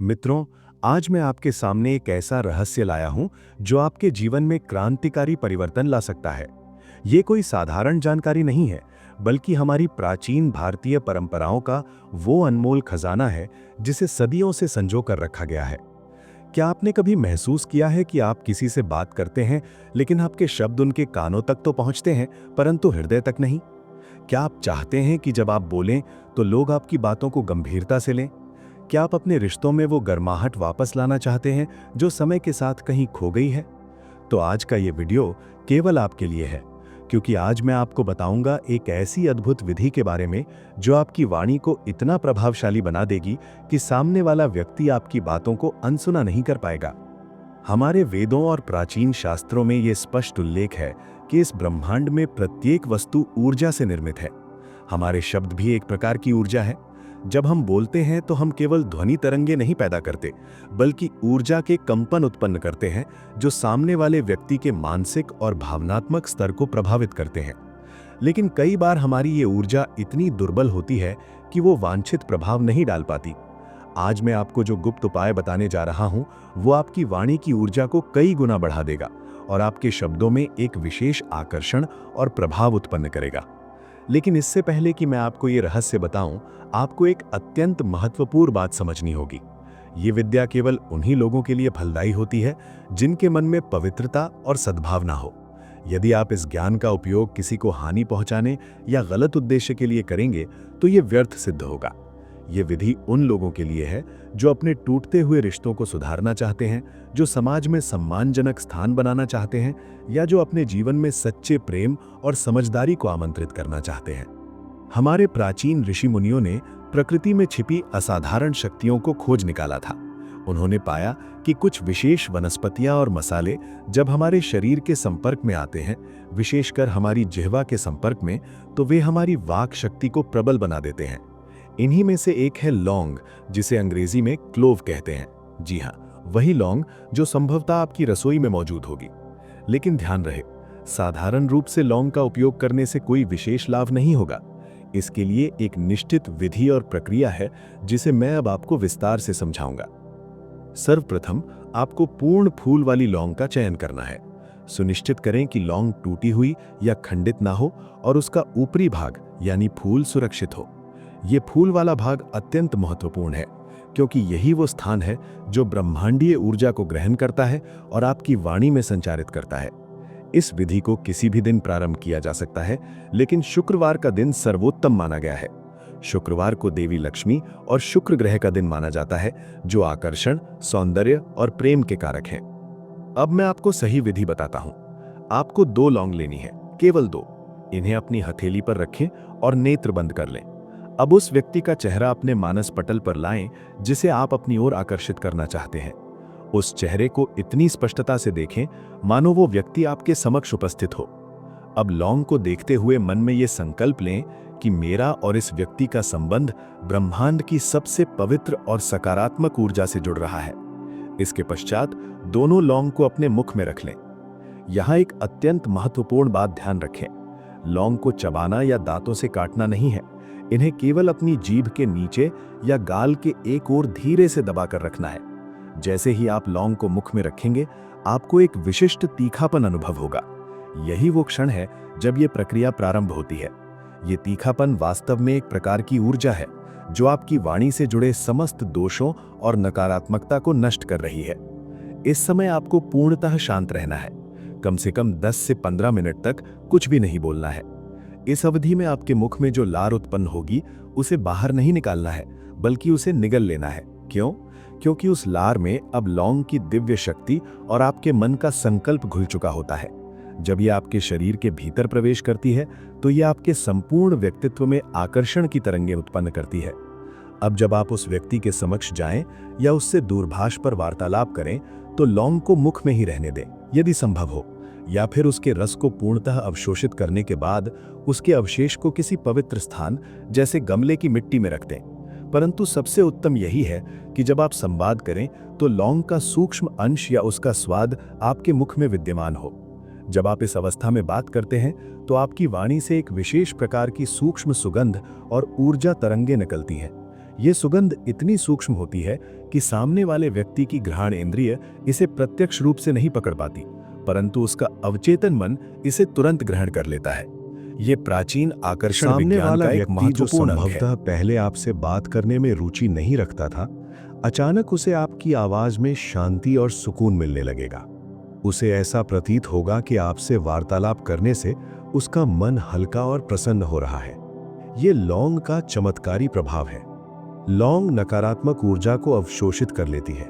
मित्रों, आज मैं आपके सामने एक ऐसा रहस्य लाया हूं जो आपके जीवन में क्रांतिकारी परिवर्तन ला सकता है। ये कोई साधारण जानकारी नहीं है, बल्कि हमारी प्राचीन भारतीय परंपराओं का वो अनमोल खजाना है जिसे सदियों से संजो कर रखा गया है। क्या आपने कभी महसूस किया है कि आप किसी से बात करते हैं, लेकिन आपके शब्द उनके कानों तक तो पहुंचते हैं, परंतु हृदय तक नहीं? क्या आप चाहते हैं कि जब आप बोलें तो लोग आपकी बातों को गंभीरता से लें? क्या आप अपने रिश्तों में वो गर्माहट वापस लाना चाहते हैं जो समय के साथ कहीं खो गई है? तो आज का ये वीडियो केवल आपके लिए है, क्योंकि आज मैं आपको बताऊंगा एक ऐसी अद्भुत विधि के बारे में जो आपकी वाणी को इतना प्रभावशाली बना देगी कि सामने वाला व्यक्ति आपकी बातों को अनसुना नहीं कर पाएगा। हमारे वेदों और प्राचीन शास्त्रों में ये स्पष्ट उल्लेख है कि इस ब्रह्मांड में प्रत्येक वस्तु ऊर्जा से निर्मित है। हमारे शब्द भी एक प्रकार की ऊर्जा है। जब हम बोलते हैं तो हम केवल ध्वनि तरंगे नहीं पैदा करते, बल्कि ऊर्जा के कंपन उत्पन्न करते हैं जो सामने वाले व्यक्ति के मानसिक और भावनात्मक स्तर को प्रभावित करते हैं। लेकिन कई बार हमारी ये ऊर्जा इतनी दुर्बल होती है कि वो वांछित प्रभाव नहीं डाल पाती। आज मैं आपको जो गुप्त उपाय बताने जा रहा हूं, वो आपकी वाणी की ऊर्जा को कई गुना बढ़ा देगा और आपके शब्दों में एक विशेष आकर्षण और प्रभाव उत्पन्न करेगा। लेकिन इससे पहले कि मैं आपको ये रहस्य बताऊं, आपको एक अत्यंत महत्वपूर्ण बात समझनी होगी। ये विद्या केवल उन्हीं लोगों के लिए फलदायी होती है जिनके मन में पवित्रता और सद्भावना हो। यदि आप इस ज्ञान का उपयोग किसी को हानि पहुंचाने या गलत उद्देश्य के लिए करेंगे तो ये व्यर्थ सिद्ध होगा। ये विधि उन लोगों के लिए है जो अपने टूटते हुए रिश्तों को सुधारना चाहते हैं, जो समाज में सम्मानजनक स्थान बनाना चाहते हैं, या जो अपने जीवन में सच्चे प्रेम और समझदारी को आमंत्रित करना चाहते हैं। हमारे प्राचीन ऋषि मुनियों ने प्रकृति में छिपी असाधारण शक्तियों को खोज निकाला था। उन्होंने पाया कि कुछ विशेष वनस्पतियां और मसाले जब हमारे शरीर के संपर्क में आते हैं, विशेषकर हमारी जिह्वा के संपर्क में, तो वे हमारी वाक शक्ति को प्रबल बना देते हैं। इन्हीं में से एक है लौंग, जिसे अंग्रेजी में क्लोव कहते हैं। जी हाँ, वही लौंग जो संभवतः आपकी रसोई में मौजूद होगी। लेकिन ध्यान रहे, साधारण रूप से लौंग का उपयोग करने से कोई विशेष लाभ नहीं होगा। इसके लिए एक निश्चित विधि और प्रक्रिया है जिसे मैं अब आपको विस्तार से समझाऊंगा। सर्वप्रथम आपको पूर्ण फूल वाली लौंग का चयन करना है। सुनिश्चित करें कि लौंग टूटी हुई या खंडित ना हो और उसका ऊपरी भाग यानी फूल सुरक्षित हो। ये फूल वाला भाग अत्यंत महत्वपूर्ण है, क्योंकि यही वो स्थान है जो ब्रह्मांडीय ऊर्जा को ग्रहण करता है और आपकी वाणी में संचारित करता है। इस विधि को किसी भी दिन प्रारंभ किया जा सकता है, लेकिन शुक्रवार का दिन सर्वोत्तम माना गया है। शुक्रवार को देवी लक्ष्मी और शुक्र ग्रह का दिन माना जाता है, जो आकर्षण, सौंदर्य और प्रेम के कारक हैं। अब मैं आपको सही विधि बताता हूं। आपको 2 लौंग लेनी है, केवल 2। इन्हें अपनी हथेली पर रखें और नेत्र बंद कर लें। अब उस व्यक्ति का चेहरा अपने मानस पटल पर लाएं जिसे आप अपनी ओर आकर्षित करना चाहते हैं। उस चेहरे को इतनी स्पष्टता से देखें मानो वो व्यक्ति आपके समक्ष उपस्थित हो। अब लौंग को देखते हुए मन में ये संकल्प लें कि मेरा और इस व्यक्ति का संबंध ब्रह्मांड की सबसे पवित्र और सकारात्मक ऊर्जा से जुड़ रहा है। इसके पश्चात दोनों लौंग को अपने मुख में रख लें। यहां एक अत्यंत महत्वपूर्ण बात ध्यान रखें। लौंग को चबाना या दांतों से काटना नहीं है। इन्हें केवल अपनी जीभ के नीचे या गाल के एक ओर धीरे से दबाकर रखना है। जैसे ही आप लौंग को मुख में रखेंगे, आपको एक विशिष्ट तीखापन अनुभव होगा। यही वो क्षण है जब ये प्रक्रिया प्रारंभ होती है। ये तीखापन वास्तव में एक प्रकार की ऊर्जा है जो आपकी वाणी से जुड़े समस्त दोषों और नकारात्मकता को नष्ट कर रही है। इस समय आपको पूर्णतः शांत रहना है। कम से कम 10 से 15 मिनट तक कुछ भी नहीं बोलना है। इस अवधि में आपके मुख में जो लार उत्पन्न होगी उसे बाहर नहीं निकालना है, बल्कि उसे निगल लेना है। क्यों? क्योंकि उस लार में अब लौंग की दिव्य शक्ति और आपके मन का संकल्प घुल चुका होता है। जब यह आपके शरीर के भीतर प्रवेश करती है तो यह आपके संपूर्ण व्यक्तित्व में आकर्षण की तरंगें उत्पन्न करती है। अब जब आप उस व्यक्ति के समक्ष जाएं या उससे दूरभाष पर वार्तालाप करें तो लौंग को मुख में ही रहने दें यदि संभव हो, या फिर उसके रस को पूर्णतः अवशोषित करने के बाद उसके अवशेष को किसी पवित्र स्थान जैसे गमले की मिट्टी में रख दें। परंतु सबसे उत्तम यही है कि जब आप संवाद करें तो लौंग का सूक्ष्म अंश या उसका स्वाद आपके मुख में विद्यमान हो। जब आप इस अवस्था में बात करते हैं तो आपकी वाणी से एक विशेष प्रकार की सूक्ष्म सुगंध और ऊर्जा तरंगें निकलती हैं। ये सुगंध इतनी सूक्ष्म होती है कि सामने वाले व्यक्ति की घ्राण इंद्रिय इसे प्रत्यक्ष रूप से नहीं पकड़ पाती, परंतु उसका अवचेतन मन इसे तुरंत ग्रहण कर लेता है। ये प्राचीन आकर्षण विज्ञान का एक महत्वपूर्ण अंग है। संभवतः पहले आपसे बात करने में रुचि नहीं रखता था, अचानक उसे आपकी आवाज में शांति और सुकून मिलने लगेगा। उसे ऐसा प्रतीत होगा कि आपसे वार्तालाप करने से उसका मन हल्का और प्रसन्न हो रहा है। ये लौंग का चमत्कारी प्रभाव है। लौंग नकारात्मक ऊर्जा को अवशोषित कर लेती है।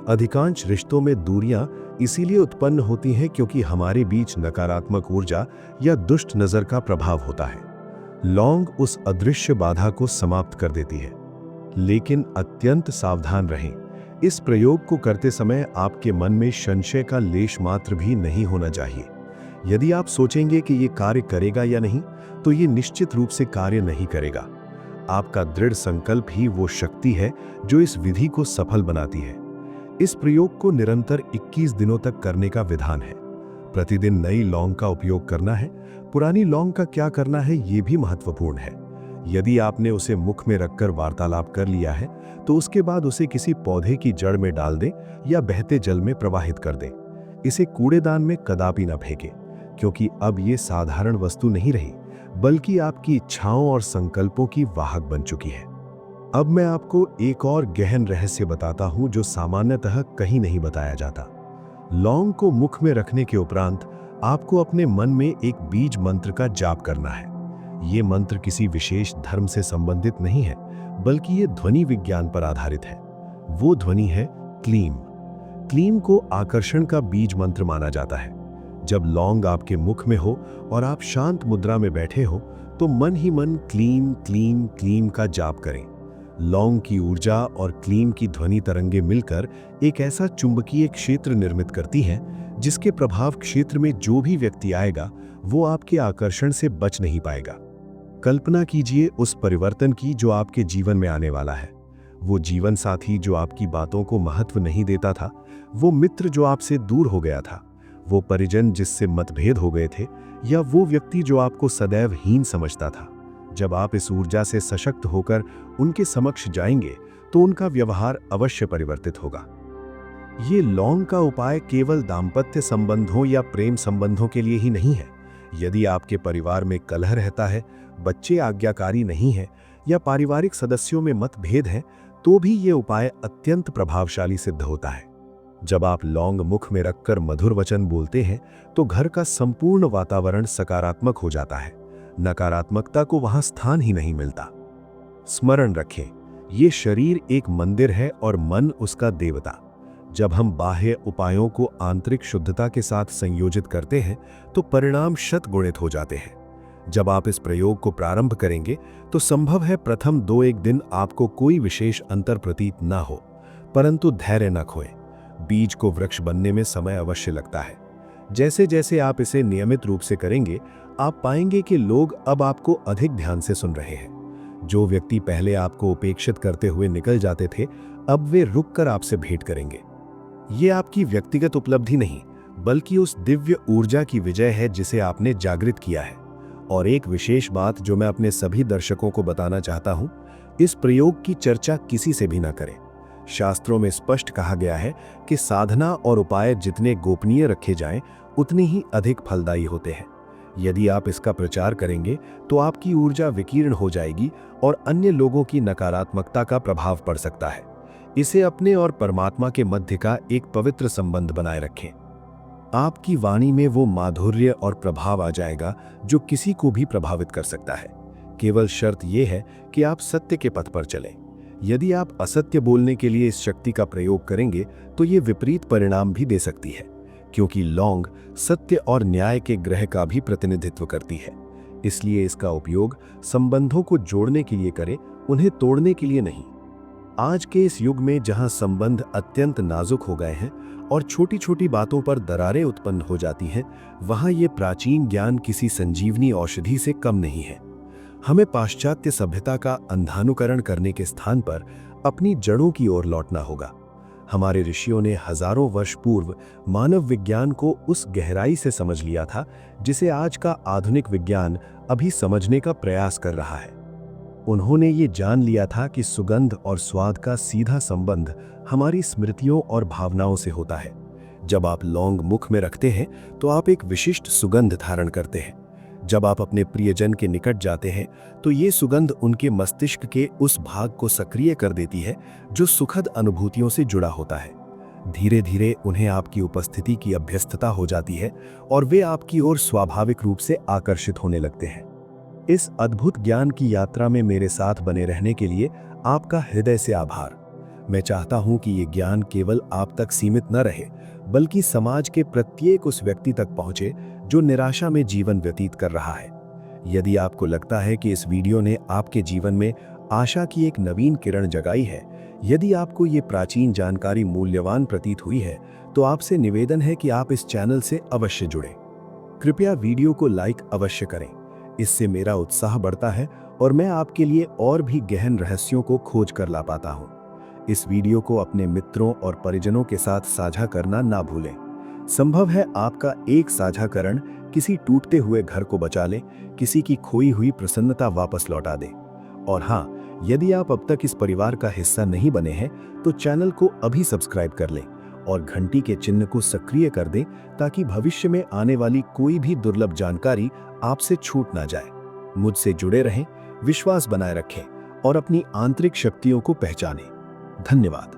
अधिकांश रिश्तों में दूरियां इसीलिए उत्पन्न होती हैं क्योंकि हमारे बीच नकारात्मक ऊर्जा या दुष्ट नजर का प्रभाव होता है। लौंग उस अदृश्य बाधा को समाप्त कर देती है। लेकिन अत्यंत सावधान रहें। इस प्रयोग को करते समय आपके मन में संशय का लेश मात्र भी नहीं होना चाहिए। यदि आप सोचेंगे कि ये कार्य करेगा या नहीं, तो ये निश्चित रूप से कार्य नहीं करेगा। आपका दृढ़ संकल्प ही वो शक्ति है जो इस विधि को सफल बनाती है। इस प्रयोग को निरंतर 21 दिनों तक करने का विधान है। प्रतिदिन नई लौंग का उपयोग करना है। पुरानी लौंग का क्या करना है ये भी महत्वपूर्ण है। यदि आपने उसे मुख में रखकर वार्तालाप कर लिया है, तो उसके बाद उसे किसी पौधे की जड़ में डाल दें या बहते जल में प्रवाहित कर दें। इसे कूड़ेदान में कदापि न फेंकें, क्योंकि अब ये साधारण वस्तु नहीं रही, बल्कि आपकी इच्छाओं और संकल्पों की वाहक बन चुकी है। अब मैं आपको एक और गहन रहस्य बताता हूं जो सामान्यतः कहीं नहीं बताया जाता। लौंग को मुख में रखने के उपरांत आपको अपने मन में एक बीज मंत्र का जाप करना है। ये मंत्र किसी विशेष धर्म से संबंधित नहीं है, बल्कि ये ध्वनि विज्ञान पर आधारित है। वो ध्वनि है क्लीम। क्लीम को आकर्षण का बीज मंत्र माना जाता है। जब लौंग आपके मुख में हो और आप शांत मुद्रा में बैठे हो, तो मन ही मन क्लीम क्लीम क्लीम का जाप करें। लौंग की ऊर्जा और क्लीम की ध्वनि तरंगे मिलकर एक ऐसा चुंबकीय क्षेत्र निर्मित करती हैं, जिसके प्रभाव क्षेत्र में जो भी व्यक्ति आएगा, वो आपके आकर्षण से बच नहीं पाएगा। कल्पना कीजिए उस परिवर्तन की जो आपके जीवन में आने वाला है। वो जीवन साथी जो आपकी बातों को महत्व नहीं देता था, वो मित्र जो आपसे दूर हो गया था, वो परिजन जिससे मतभेद हो गए थे, या वो व्यक्ति जो आपको सदैव हीन समझता था। जब आप इस ऊर्जा से सशक्त होकर उनके समक्ष जाएंगे, तो उनका व्यवहार अवश्य परिवर्तित होगा। ये लौंग का उपाय केवल दाम्पत्य संबंधों या प्रेम संबंधों के लिए ही नहीं है। यदि आपके परिवार में कलह रहता है, बच्चे आज्ञाकारी नहीं हैं, या पारिवारिक सदस्यों में मतभेद हैं, तो भी ये उपाय अत्यंत प्रभावशाली सिद्ध होता है। जब आप लौंग मुख में रखकर मधुर वचन बोलते हैं, तो घर का संपूर्ण वातावरण सकारात्मक हो जाता है। नकारात्मकता को वहां स्थान ही नहीं मिलता। स्मरण रखें, ये शरीर एक मंदिर है और मन उसका देवता। जब हम बाह्य उपायों को आंतरिक शुद्धता के साथ संयोजित करते हैं, तो परिणाम शतगुणित हो जाते हैं। जब आप इस प्रयोग को प्रारंभ करेंगे, तो संभव है प्रथम 2-1 दिन आपको कोई विशेष अंतर प्रतीत न हो, परंतु धैर्य न खोएं। बीज को वृक्ष बनने में समय अवश्य लगता है। जैसे जैसे आप इसे नियमित रूप से करेंगे, आप पाएंगे कि लोग अब आपको अधिक ध्यान से सुन रहे हैं। जो व्यक्ति पहले आपको उपेक्षित करते हुए निकल जाते थे, अब वे रुककर आपसे भेंट करेंगे। ये आपकी व्यक्तिगत उपलब्धि नहीं, बल्कि उस दिव्य ऊर्जा की विजय है जिसे आपने जागृत किया है। और एक विशेष बात जो मैं अपने सभी दर्शकों को बताना चाहता हूं, इस प्रयोग की चर्चा किसी से भी ना करें। शास्त्रों में स्पष्ट कहा गया है कि साधना और उपाय जितने गोपनीय रखे जाएं, उतने ही अधिक फलदायी होते हैं। यदि आप इसका प्रचार करेंगे, तो आपकी ऊर्जा विकीर्ण हो जाएगी और अन्य लोगों की नकारात्मकता का प्रभाव पड़ सकता है। इसे अपने और परमात्मा के मध्य का एक पवित्र संबंध बनाए रखें। आपकी वाणी में वो माधुर्य और प्रभाव आ जाएगा जो किसी को भी प्रभावित कर सकता है। केवल शर्त यह है कि आप सत्य के पथ पर चलें। यदि आप असत्य बोलने के लिए इस शक्ति का प्रयोग करेंगे, तो ये विपरीत परिणाम भी दे सकती है, क्योंकि लौंग सत्य और न्याय के ग्रह का भी प्रतिनिधित्व करती है। इसलिए इसका उपयोग संबंधों को जोड़ने के लिए करें, उन्हें तोड़ने के लिए नहीं। आज के इस युग में जहां संबंध अत्यंत नाजुक हो गए हैं और छोटी छोटी बातों पर दरारें उत्पन्न हो जाती हैं, वहां ये प्राचीन ज्ञान किसी संजीवनी औषधि से कम नहीं है। हमें पाश्चात्य सभ्यता का अंधानुकरण करने के स्थान पर अपनी जड़ों की ओर लौटना होगा। हमारे ऋषियों ने हजारों वर्ष पूर्व मानव विज्ञान को उस गहराई से समझ लिया था जिसे आज का आधुनिक विज्ञान अभी समझने का प्रयास कर रहा है। उन्होंने ये जान लिया था कि सुगंध और स्वाद का सीधा संबंध हमारी स्मृतियों और भावनाओं से होता है। जब आप लौंग मुख में रखते हैं तो आप एक विशिष्ट सुगंध धारण करते हैं। जब आप अपने प्रियजन के निकट जाते हैं तो ये सुगंध उनके मस्तिष्क के उस भाग को सक्रिय कर देती है जो सुखद अनुभूतियों से जुड़ा होता है। धीरे धीरे उन्हें आपकी उपस्थिति की अभ्यस्तता हो जाती है और वे आपकी ओर स्वाभाविक रूप से आकर्षित होने लगते हैं। इस अद्भुत ज्ञान की यात्रा में मेरे साथ बने रहने के लिए आपका हृदय से आभार। मैं चाहता हूं कि ये ज्ञान केवल आप तक सीमित न रहे, बल्कि समाज के प्रत्येक उस व्यक्ति तक पहुंचे जो निराशा में जीवन व्यतीत कर रहा है। यदि आपको लगता है कि इस वीडियो ने आपके जीवन में आशा की एक नवीन किरण जगाई है, यदि आपको ये प्राचीन जानकारी मूल्यवान प्रतीत हुई है, तो आपसे निवेदन है कि आप इस चैनल से अवश्य जुड़ें। कृपया वीडियो को लाइक अवश्य करें। इससे मेरा उत्साह बढ़ता है और मैं आपके लिए और भी गहन रहस्यों को खोज कर ला पाता हूं। इस वीडियो को अपने मित्रों और परिजनों के साथ साझा करना ना भूलें। संभव है आपका एक साझाकरण किसी टूटते हुए घर को बचा ले, किसी की खोई हुई प्रसन्नता वापस लौटा दे। और हाँ, यदि आप अब तक इस परिवार का हिस्सा नहीं बने हैं तो चैनल को अभी सब्सक्राइब कर लें और घंटी के चिन्ह को सक्रिय कर दें ताकि भविष्य में आने वाली कोई भी दुर्लभ जानकारी आपसे छूट ना जाए। मुझसे जुड़े रहें, विश्वास बनाए रखें और अपनी आंतरिक शक्तियों को पहचानें। धन्यवाद।